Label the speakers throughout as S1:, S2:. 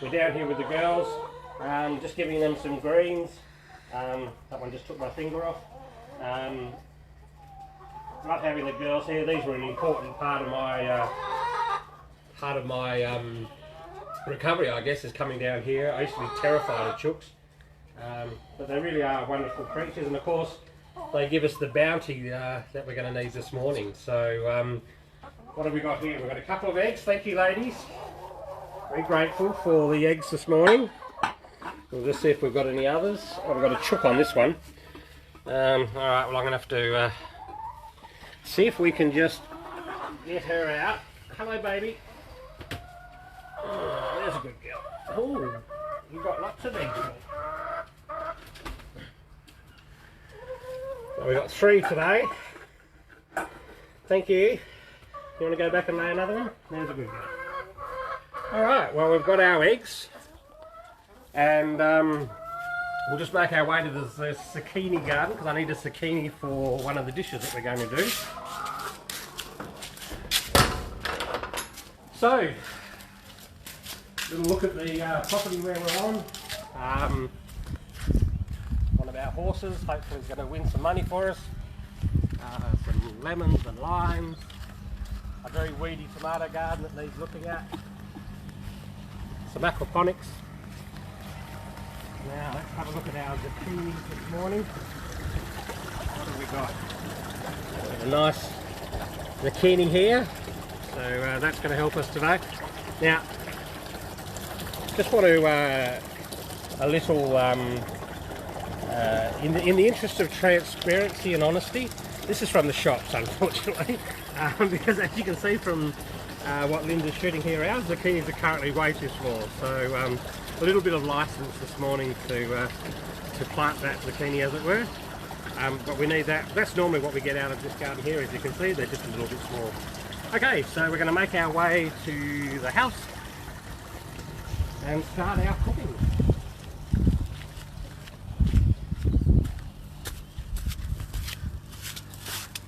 S1: We're down here with the girls, just giving them some greens. That one just took my finger off. Love having the girls here. These were an important part of my recovery, I guess, is coming down here. I used to be terrified of chooks, but they really are wonderful creatures, and of course they give us the bounty that we're going to need this morning. So what have we got here? We've got a couple of eggs. Thank you, ladies. Very grateful for the eggs this morning. We'll just see if we've got any others. Oh, we've got a chook on this one. Alright, well, I'm going to have to see if we can just get her out. Hello, baby. Oh, there's a good girl. Oh, you've got lots of eggs. So we've got 3 today. Thank you. You want to go back and lay another one? There's a good girl. Alright, well, we've got our eggs, and we'll just make our way to the zucchini garden, because I need a zucchini for one of the dishes that we're going to do. So, little look at the property where we're on. One of our horses, hopefully is going to win some money for us. Some lemons and limes. A very weedy tomato garden that needs looking at. Some aquaponics. Now let's have a look at our zucchini this morning. What have we got? A nice zucchini here, so that's going to help us today. Now, just want to a little in the interest of transparency and honesty. This is from the shops, unfortunately, because as you can see from what Linda's shooting here, our zucchinis are currently way too small, so a little bit of license this morning to plant that zucchini, as it were, but we need that. That's normally what we get out of this garden here. As you can see, they're just a little bit small. Okay, so we're going to make our way to the house and start our cooking.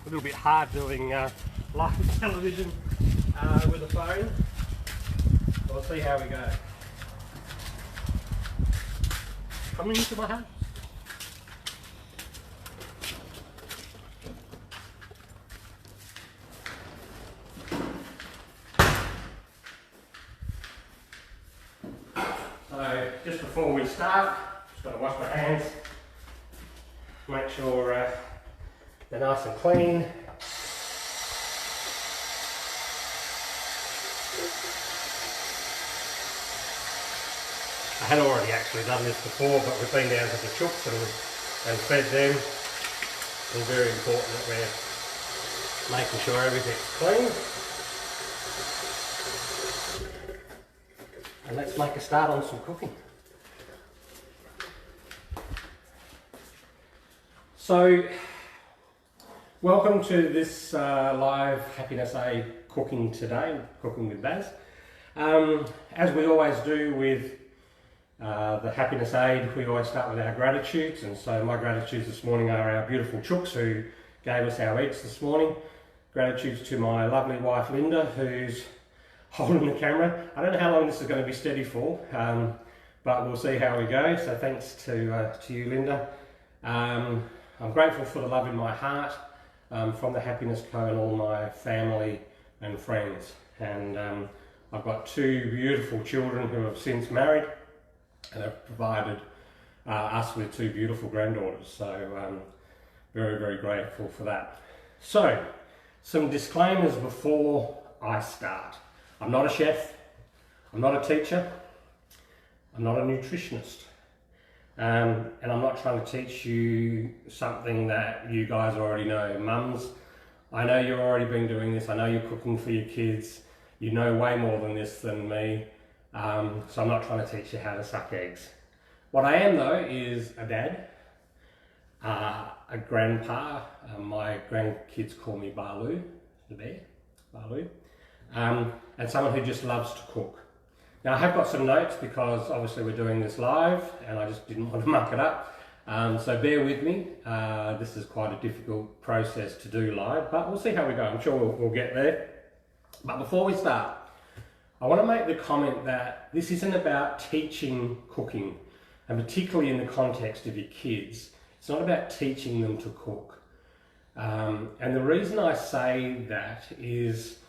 S1: A little bit hard doing live television with a phone. We'll see how we go. Coming into my house. So just before we start, just got to wash my hands, make sure they're nice and clean. I had already actually done this before, but we've been down to the chooks and fed them. It's very important that we're making sure everything's clean. And let's make a start on some cooking. So, welcome to this live Happiness Aid cooking today, Cooking with Baz. As we always do with the Happiness Aid, we always start with our gratitudes, and so my gratitudes this morning are our beautiful chooks who gave us our eggs this morning. Gratitudes to my lovely wife Linda, who's holding the camera. I don't know how long this is going to be steady for, but we'll see how we go. So thanks to you, Linda. I'm grateful for the love in my heart from the Happiness Co and all my family and friends. And I've got 2 beautiful children who have since married and have provided us with 2 beautiful granddaughters. So very, very grateful for that. So, some disclaimers before I start. I'm not a chef, I'm not a teacher, I'm not a nutritionist, and I'm not trying to teach you something that you guys already know. Mums, I know you've already been doing this, I know you're cooking for your kids, you know way more than this than me, so I'm not trying to teach you how to suck eggs. What I am though is a dad, a grandpa. My grandkids call me Balu, the bear, Balu, and someone who just loves to cook. Now I have got some notes because obviously we're doing this live and I just didn't want to muck it up, so bear with me. This is quite a difficult process to do live, but we'll see how we go. I'm sure we'll get there. But before we start, I want to make the comment that this isn't about teaching cooking, and particularly in the context of your kids. It's not about teaching them to cook. And the reason I say that is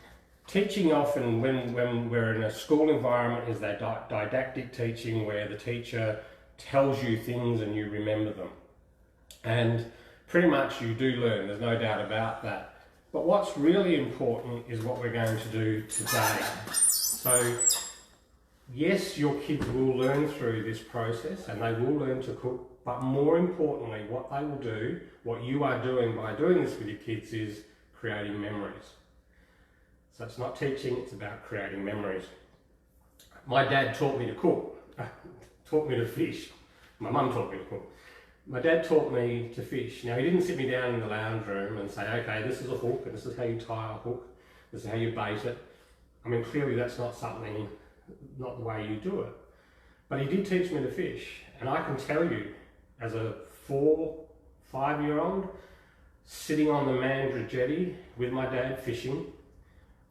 S1: teaching often when we're in a school environment is that didactic teaching where the teacher tells you things and you remember them. And pretty much you do learn, there's no doubt about that. But what's really important is what we're going to do today. So yes, your kids will learn through this process and they will learn to cook, but more importantly, what they will do, what you are doing by doing this with your kids is creating memories. So it's not teaching, it's about creating memories. My dad taught me to cook, taught me to fish. My mum taught me to cook. My dad taught me to fish. Now he didn't sit me down in the lounge room and say, okay, this is a hook and this is how you tie a hook, this is how you bait it. I mean, clearly that's not the way you do it. But he did teach me to fish. And I can tell you, as a 4-5-year-old, sitting on the Mandurah jetty with my dad fishing,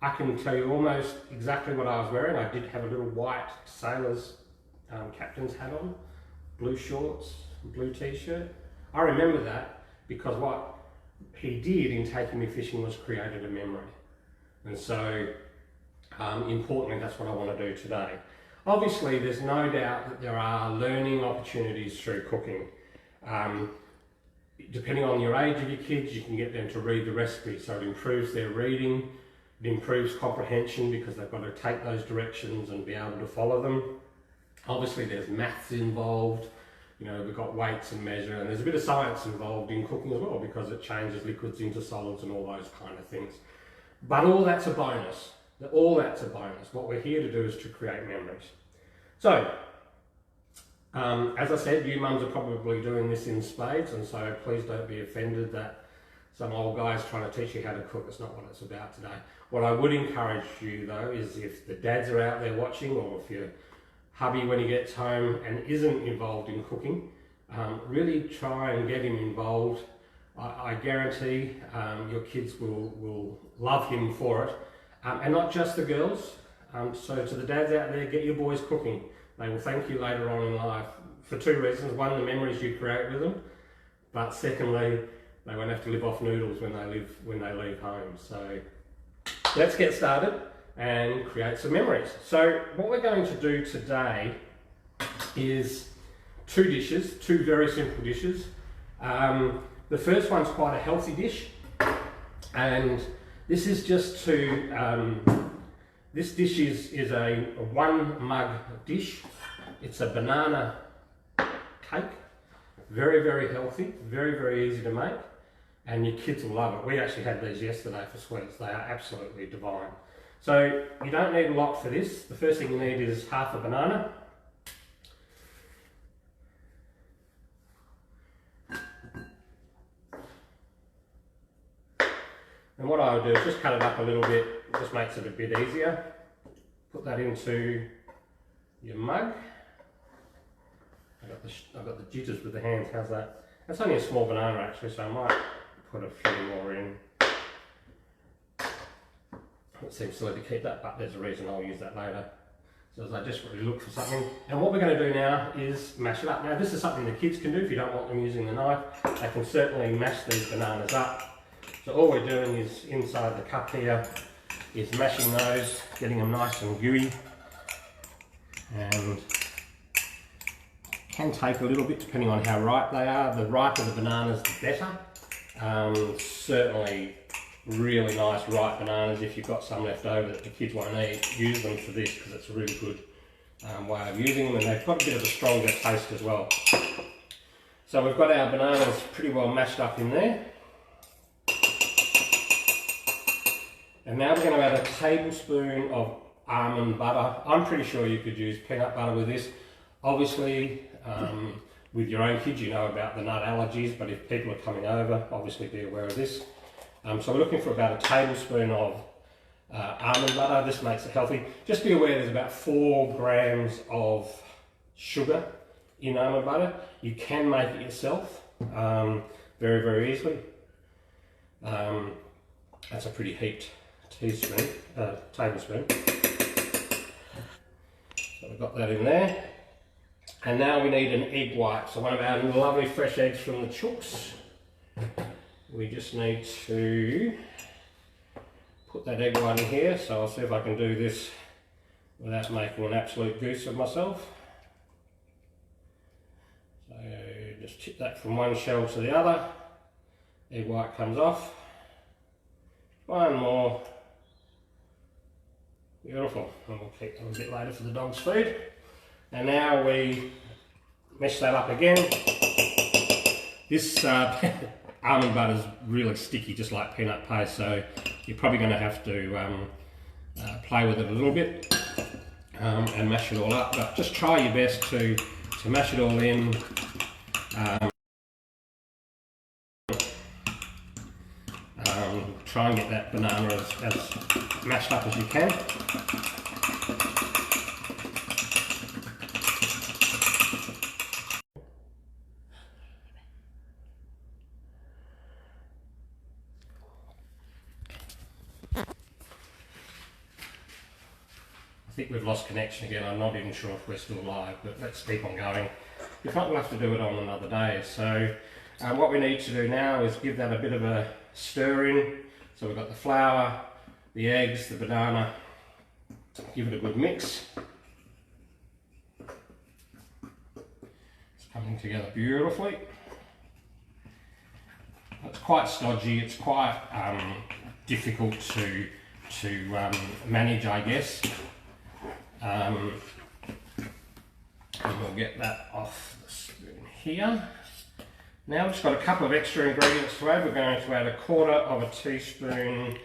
S1: I can tell you almost exactly what I was wearing. I did have a little white sailor's captain's hat on, blue shorts, blue t-shirt. I remember that because what he did in taking me fishing was created a memory. And so, importantly, that's what I want to do today. Obviously, there's no doubt that there are learning opportunities through cooking. Depending on your age of your kids, you can get them to read the recipe, so it improves their reading, it improves comprehension because they've got to take those directions and be able to follow them. Obviously, there's maths involved. You know, we've got weights and measure, and there's a bit of science involved in cooking as well because it changes liquids into solids and all those kind of things. But all that's a bonus. All that's a bonus. What we're here to do is to create memories. So, as I said, you mums are probably doing this in spades, and so please don't be offended that some old guy's trying to teach you how to cook. It's not what it's about today. What I would encourage you though is if the dads are out there watching, or if your hubby when he gets home and isn't involved in cooking, really try and get him involved. I guarantee your kids will love him for it. And not just the girls. So to the dads out there, get your boys cooking. They will thank you later on in life for two reasons. One, the memories you create with them. But secondly, they won't have to live off noodles when they leave home. So let's get started and create some memories. So what we're going to do today is two dishes, two very simple dishes. The first one's quite a healthy dish, and this is just to, this dish is a 1 mug dish. It's a banana cake, very, very healthy, very, very easy to make, and your kids will love it. We actually had these yesterday for sweets. They are absolutely divine. So you don't need a lot for this. The first thing you need is half a banana. And what I would do is just cut it up a little bit, it just makes it a bit easier. Put that into your mug. I've got the jitters with the hands, how's that? That's only a small banana actually, so I might put a few more in. It seems silly to keep that, but there's a reason I'll use that later. So as I desperately look for something. And what we're going to do now is mash it up. Now this is something the kids can do if you don't want them using the knife. They can certainly mash these bananas up. So all we're doing is inside the cup here is mashing those, getting them nice and gooey, and can take a little bit depending on how ripe they are. The riper the bananas, the better. Certainly really nice ripe bananas. If you've got some left over that the kids won't eat, use them for this because it's a really good way of using them, and they've got a bit of a stronger taste as well. So we've got our bananas pretty well mashed up in there. And now we're going to add a tablespoon of almond butter. I'm pretty sure you could use peanut butter with this. Obviously, with your own kids, you know about the nut allergies, but if people are coming over, obviously be aware of this. So we're looking for about a tablespoon of almond butter. This makes it healthy. Just be aware there's about 4 grams of sugar in almond butter. You can make it yourself very, very easily. That's a pretty heaped tablespoon. we've got that in there. And now we need an egg white. So one of our lovely fresh eggs from the chooks. We just need to put that egg white in here. So I'll see if I can do this without making an absolute goose of myself. So just tip that from one shell to the other. Egg white comes off. One more. Beautiful. And we'll keep them a bit later for the dog's food. And now we mesh that up again. This almond butter is really sticky, just like peanut paste, so you're probably going to have to play with it a little bit and mash it all up. But just try your best to mash it all in. Try and get that banana as mashed up as you can. I think we've lost connection again. I'm not even sure if we're still live, but let's keep on going. If not, we'll have to do it on another day. So what we need to do now is give that a bit of a stir in. So we've got the flour, the eggs, the banana. Give it a good mix. It's coming together beautifully. It's quite stodgy. It's quite difficult to manage, I guess. And we'll get that off the spoon here. Now we've just got a couple of extra ingredients to add. We're going to add 1/4 of a teaspoon. I'm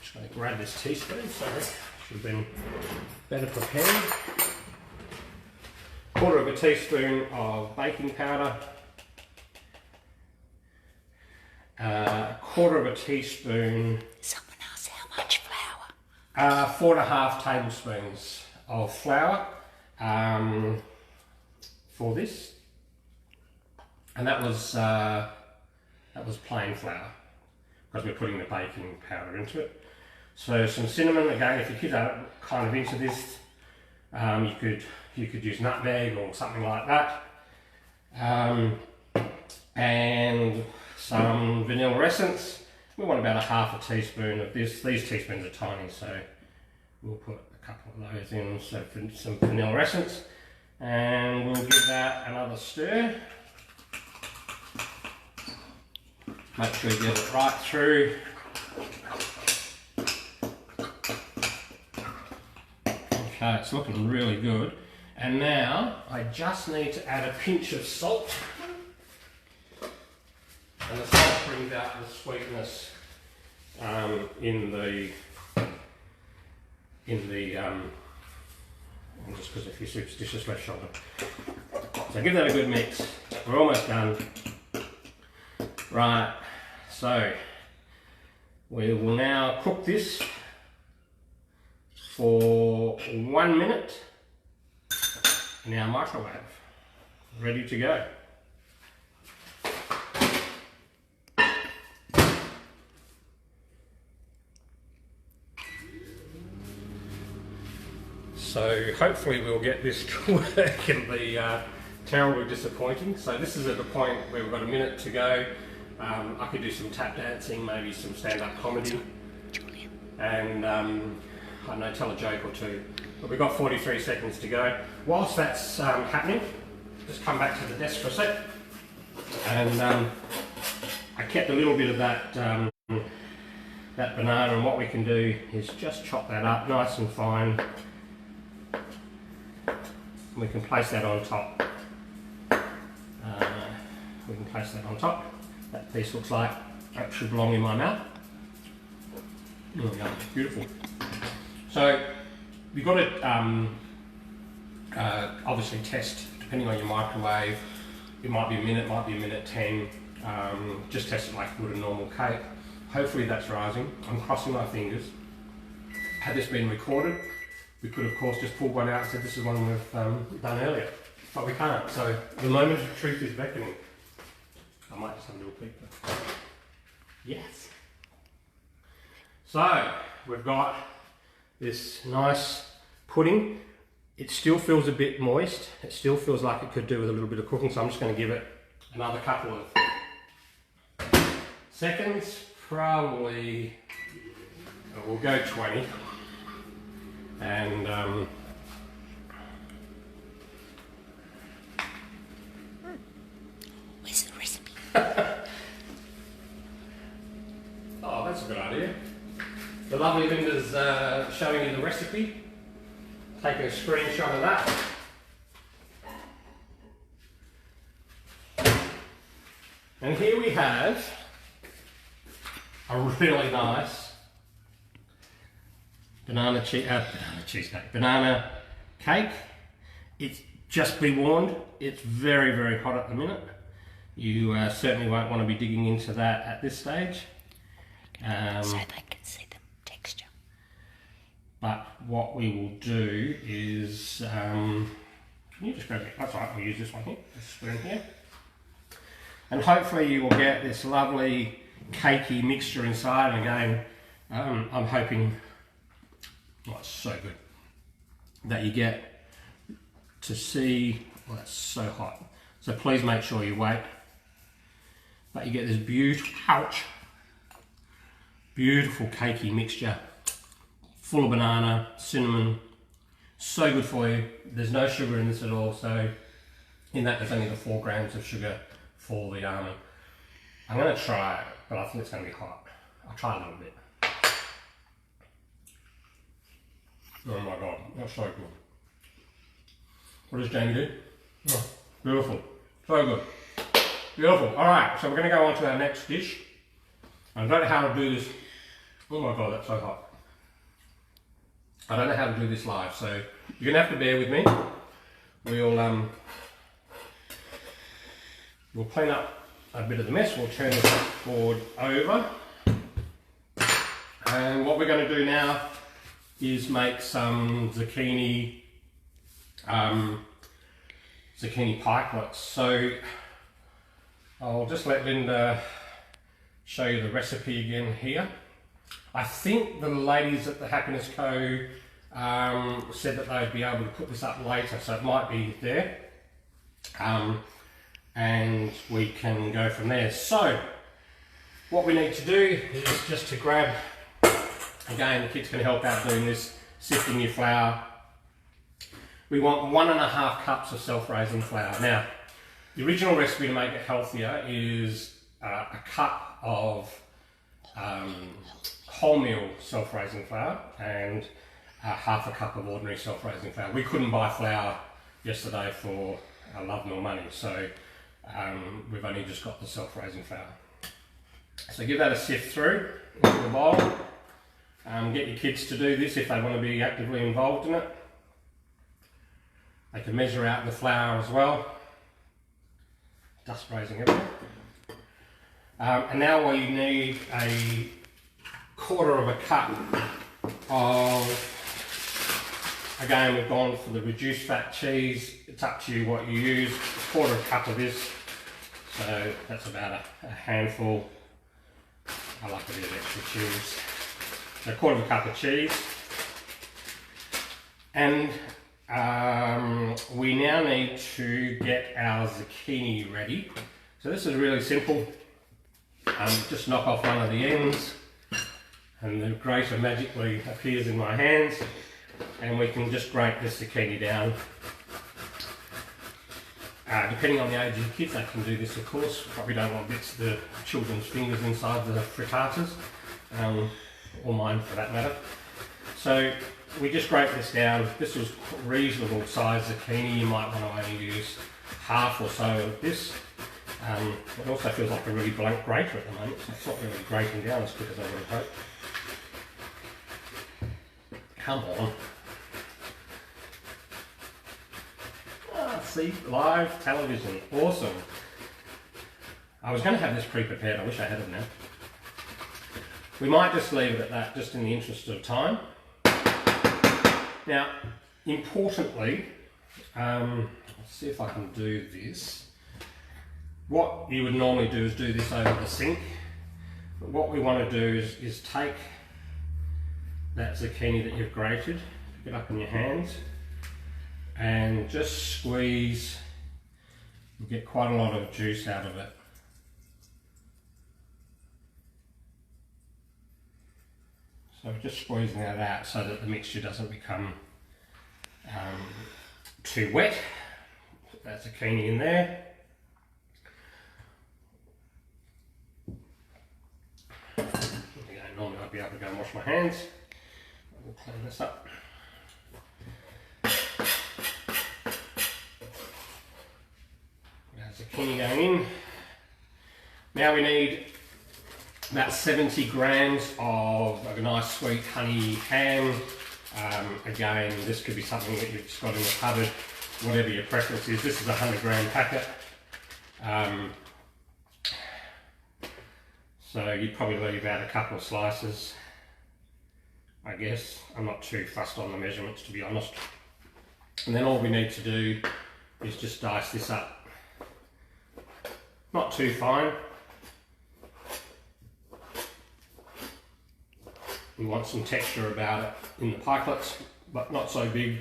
S1: just going to grab this teaspoon, so I should have been better prepared. 1/4 of a teaspoon of baking powder. 1/4 of a teaspoon.
S2: Someone asked how much flour?
S1: 4.5 tablespoons of flour for this, and that was plain flour because we're putting the baking powder into it. So some cinnamon. Again, if your kids are kind of into this, you could use nutmeg or something like that, and some vanilla essence. We want about 1/2 teaspoon of this. These teaspoons are tiny, so we'll put a couple of those in. So some vanilla essence, and we'll give that another stir. Make sure you get it right through. Okay, it's looking really good. And now I just need to add a pinch of salt. And the salt brings out the sweetness just because if you're superstitious, left shoulder. So give that a good mix. We're almost done. Right, so we will now cook this for 1 minute in our microwave. Ready to go. So hopefully we'll get this to work and be terribly disappointing. So this is at the point where we've got 1 minute to go. I could do some tap dancing, maybe some stand-up comedy, and I don't know, tell a joke or two. But we've got 43 seconds to go. Whilst that's happening, just come back to the desk for a sec. And I kept a little bit of that banana, and what we can do is just chop that up nice and fine. We can place that on top. That piece looks like that should belong in my mouth. There we go, beautiful. So you've got to obviously test, depending on your microwave. It might be a minute, might be a minute 10. Just test it like you would a normal cake. Hopefully that's rising. I'm crossing my fingers. Had this been recorded, we could of course just pull one out and say this is one we've done earlier, but we can't. So the moment of truth is beckoning. I might just have a little peek. Yes. So we've got this nice pudding. It still feels a bit moist. It still feels like it could do with a little bit of cooking, so I'm just going to give it another couple of seconds. Probably, we'll go 20. And
S2: where's the recipe?
S1: Oh, that's a good idea. The lovely Linda's showing you the recipe. Taking a screenshot of that. And here we have a really nice banana cake. It's just be warned, it's very, very hot at the minute. You certainly won't want to be digging into that at this stage.
S2: So they can see the texture.
S1: But what we will do is, can you just grab it? That's all right, we'll use this one here, this spoon here. And hopefully you will get this lovely cakey mixture inside. And again, I'm hoping, oh, it's so good, that you get to see, well, that's so hot. So please make sure you wait. But you get this beautiful cakey mixture, full of banana, cinnamon, so good for you. There's no sugar in this at all, so in that there's only the 4 grams of sugar for the almond. I'm going to try it, but I think it's going to be hot. I'll try a little bit. Oh my god, that's so good. What does Jamie do? Oh, beautiful, so good. Beautiful. Alright, so we're going to go on to our next dish. I don't know how to do this. Oh my god, that's so hot. I don't know how to do this live, so you're going to have to bear with me. We'll clean up a bit of the mess. We'll turn this board over. And what we're going to do now is make some zucchini pikelets. So I'll just let Linda show you the recipe again here. I think the ladies at the Happiness Co said that they'd be able to put this up later, so it might be there. And we can go from there. So what we need to do is just to grab, again, the kids can help out doing this, sifting your flour. We want 1.5 cups of self-raising flour. Now, the original recipe to make it healthier is a cup of wholemeal self-raising flour and half a cup of ordinary self-raising flour. We couldn't buy flour yesterday for love nor money, so we've only just got the self-raising flour. So give that a sift through into the bowl. Get your kids to do this if they want to be actively involved in it. They can measure out the flour as well. Dust raising everywhere. And now we need a 1/4 cup of, again, we've gone for the reduced fat cheese. It's up to you what you use. 1/4 cup of this, so that's about a handful. I like a bit of extra cheese. So 1/4 cup of cheese. And we now need to get our zucchini ready. So this is really simple. Just knock off one of the ends and the grater magically appears in my hands, and we can just grate this zucchini down. Depending on the age of the kids, they can do this, of course. Probably don't want bits of the children's fingers inside the frittatas, or mine for that matter. So we just grate this down. This was reasonable size zucchini. You might want to only use half or so of this. It also feels like a really blunt grater at the moment, so it's not really grating down as quick as I would have hoped. Come on. See, live television, awesome. I was going to have this pre-prepared, I wish I had it now. We might just leave it at that, just in the interest of time. Now, importantly, let's see if I can do this. What you would normally do is do this over the sink. But what we want to do is take that zucchini that you've grated, pick it up in your hands, and just squeeze. You'll get quite a lot of juice out of it. So just squeezing that out so that the mixture doesn't become too wet. Put that zucchini in there. Normally I'd be able to go and wash my hands. We'll clean this up. Zucchini going in. Now we need about 70 grams of a nice sweet honey ham. Again, this could be something that you've just got in the cupboard, whatever your preference is. This is a 100-gram packet. So you'd probably leave out a couple of slices, I guess. I'm not too fussed on the measurements, to be honest. And then all we need to do is just dice this up. Not too fine. We want some texture about it in the pikelets, but not so big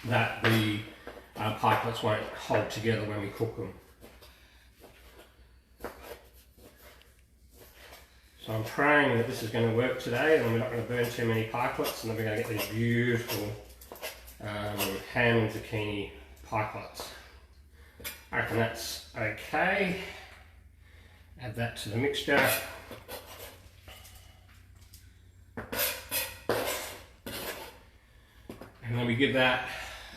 S1: that the pikelets won't hold together when we cook them. So I'm praying that this is going to work today and we're not going to burn too many pikelets, and then we're going to get these beautiful ham and zucchini pikelets. I reckon that's okay. Add that to the mixture. And then we give that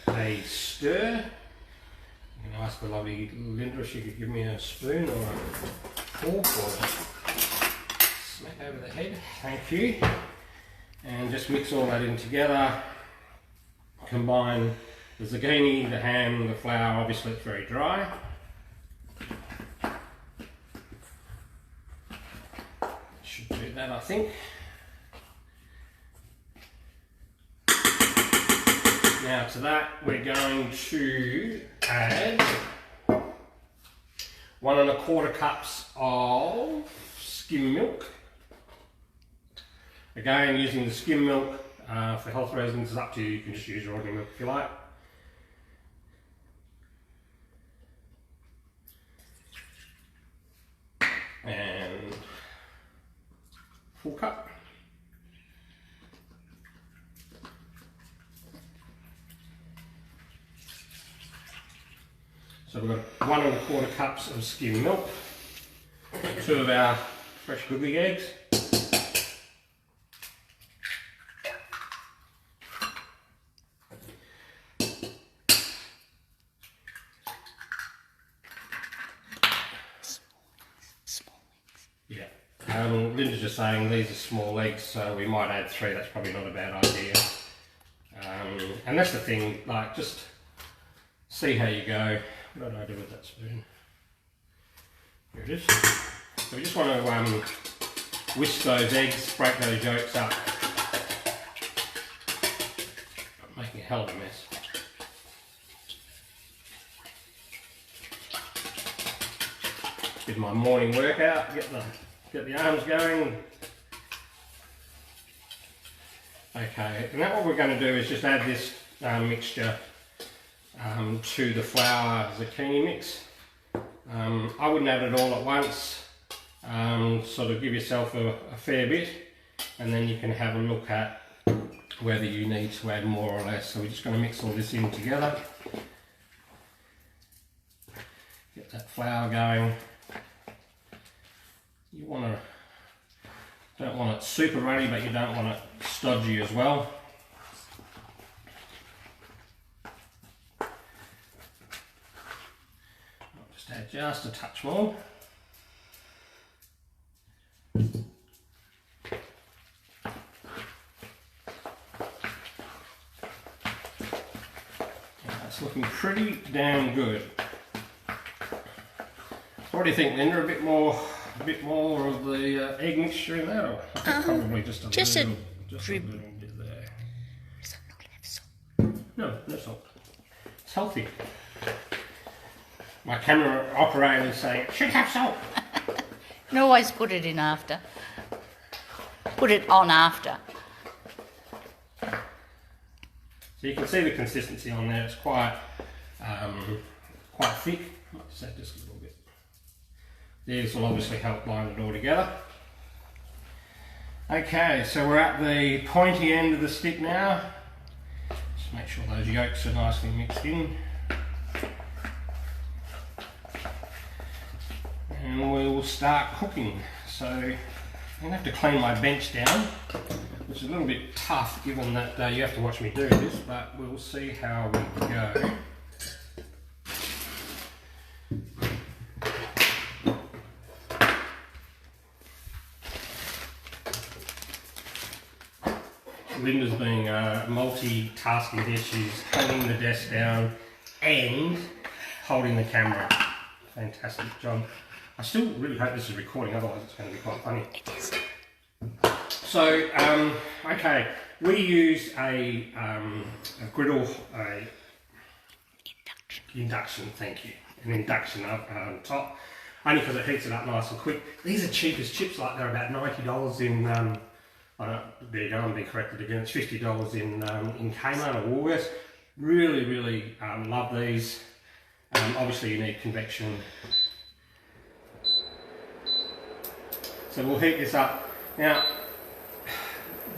S1: a stir. I'm going to ask the lovely Linda if she could give me a spoon or a fork or smack over the head. Thank you. And just mix all that in together. Combine the zucchini, the ham, the flour. Obviously it's very dry. Should do that, I think. Now to that we're going to add 1 1/4 cups of skim milk. Again, using the skim milk for health reasons is up to you. You can just use your ordinary milk if you like. And full cup. So we've got 1 1/4 cups of skim milk, 2 of our fresh googly eggs, Linda's just saying these are small eggs, so we might add 3. That's probably not a bad idea. And that's the thing, like, just see how you go. What did I do with that spoon? Here it is. So we just want to whisk those eggs, break those yolks up. I'm making a hell of a mess. Did my morning workout, get the arms going. Okay, and now what we're going to do is just add this mixture to the flour zucchini mix. I wouldn't add it all at once, sort of give yourself a fair bit, and then you can have a look at whether you need to add more or less. So we're just going to mix all this in together. Get that flour going. You don't want it super runny, but you don't want it stodgy as well. I'll just add just a touch more. That's looking pretty damn good. So what do you think, Linda? A bit more of the egg mixture in there, or probably just a little bit there.
S2: Does it not have salt?
S1: No, no salt. It's healthy. My camera operator is saying it should have salt.
S2: You can always put it in after. Put it on after.
S1: So So you can see the consistency on there. It's quite thick. Just a little bit. These will obviously help bind it all together. Okay, so we're at the pointy end of the stick now. Just make sure those yolks are nicely mixed in. And we will start cooking. So I'm going to have to clean my bench down, which is a little bit tough given that you have to watch me do this, but we'll see how we go. Linda's being multitasking here. She's holding the desk down and holding the camera. Fantastic job. I still really hope this is recording, otherwise it's going to be quite funny.
S2: It is.
S1: So, okay, we use a griddle, induction, thank you, an induction top, only because it heats it up nice and quick. These are cheap as chips, like they're about $90 in. There you go, I'm being corrected again. It's $50 in Kmart or Woolworths. Really love these. Obviously you need convection. So we'll heat this up. Now,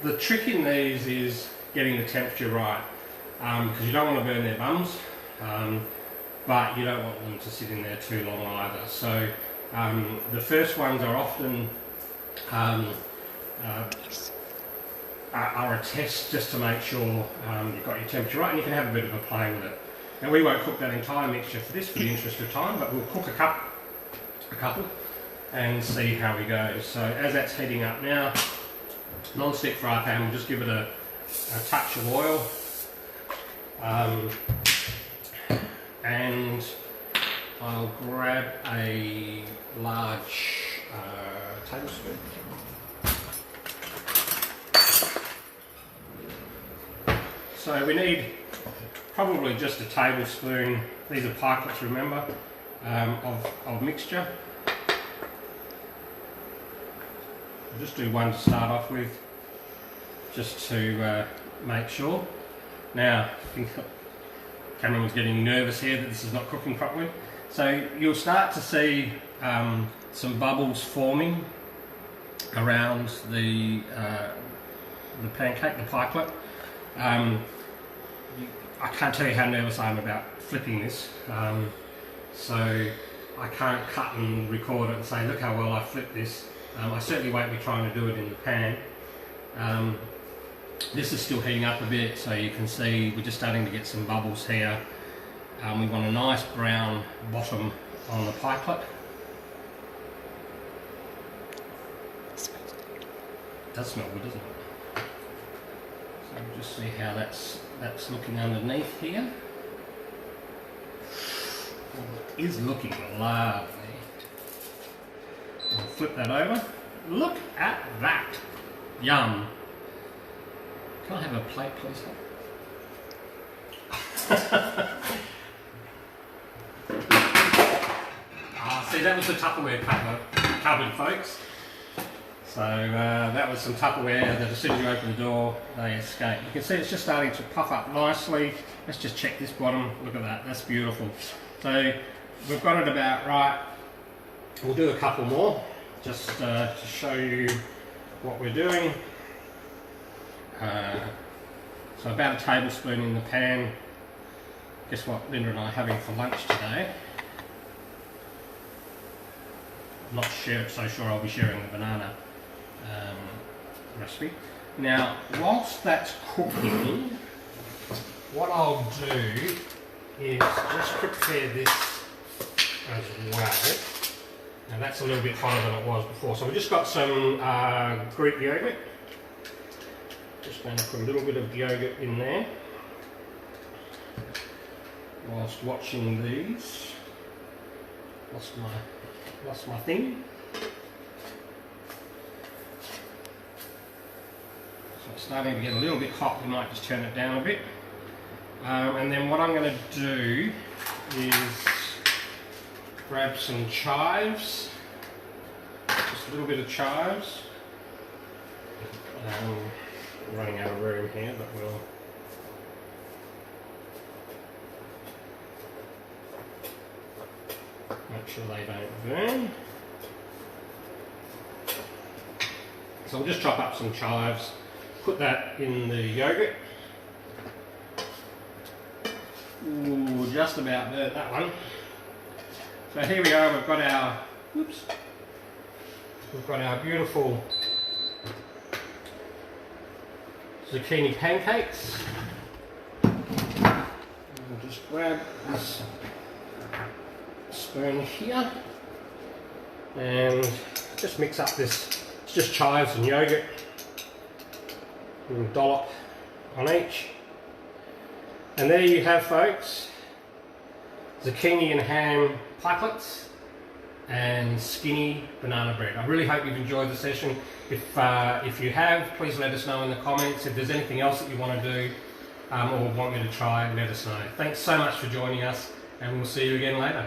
S1: the trick in these is getting the temperature right, because you don't want to burn their bums, but you don't want them to sit in there too long either. So the first ones are often are a test just to make sure you've got your temperature right, and you can have a bit of a play with it. Now we won't cook that entire mixture for this for the interest of time, but we'll cook a couple and see how we go. So as that's heating up now, non-stick fry pan, we'll just give it a touch of oil, and I'll grab a large tablespoon. So we need probably just a tablespoon, these are pikelets, remember, of mixture. I'll just do one to start off with, just to make sure. Now, I think Cameron was getting nervous here that this is not cooking properly. So you'll start to see some bubbles forming around the pancake, the pikelet. I can't tell you how nervous I am about flipping this, so I can't cut and record it and say, look how well I flipped this. I certainly won't be trying to do it in the pan. This is still heating up a bit, so you can see we're just starting to get some bubbles here. We want a nice brown bottom on the pikelet. It does smell good, doesn't it? So we'll just see how that's looking underneath here. It is looking lovely. I'll flip that over. Look at that! Yum! Can I have a plate, please? See, that was the Tupperware cupboard, folks. So that was some Tupperware that as soon as you open the door, they escape. You can see it's just starting to puff up nicely. Let's just check this bottom. Look at that, that's beautiful. So we've got it about right. We'll do a couple more, just to show you what we're doing. So about a tablespoon in the pan. Guess what Linda and I are having for lunch today? I'm not so sure I'll be sharing the banana recipe. Now, whilst that's cooking, what I'll do is just prepare this as well. Now that's a little bit hotter than it was before. So we've just got some Greek yogurt. Just going to put a little bit of yogurt in there whilst watching these. Lost my thing. So it's starting to get a little bit hot. We might just turn it down a bit. And then what I'm going to do is grab some chives. Just a little bit of chives. We're running out of room here, but we'll Make sure they don't burn. So I'll just chop up some chives, put that in the yogurt. Ooh, just about burnt that one. So here we are, we've got our beautiful zucchini pancakes. I'll just grab this spoon here and just mix up this. It's just chives and yogurt. And dollop on each. And there you have, folks, zucchini and ham pikelets and skinny banana bread. I really hope you've enjoyed the session. If you have, please let us know in the comments. If there's anything else that you want to do or want me to try, let us know. Thanks so much for joining us, and we'll see you again later.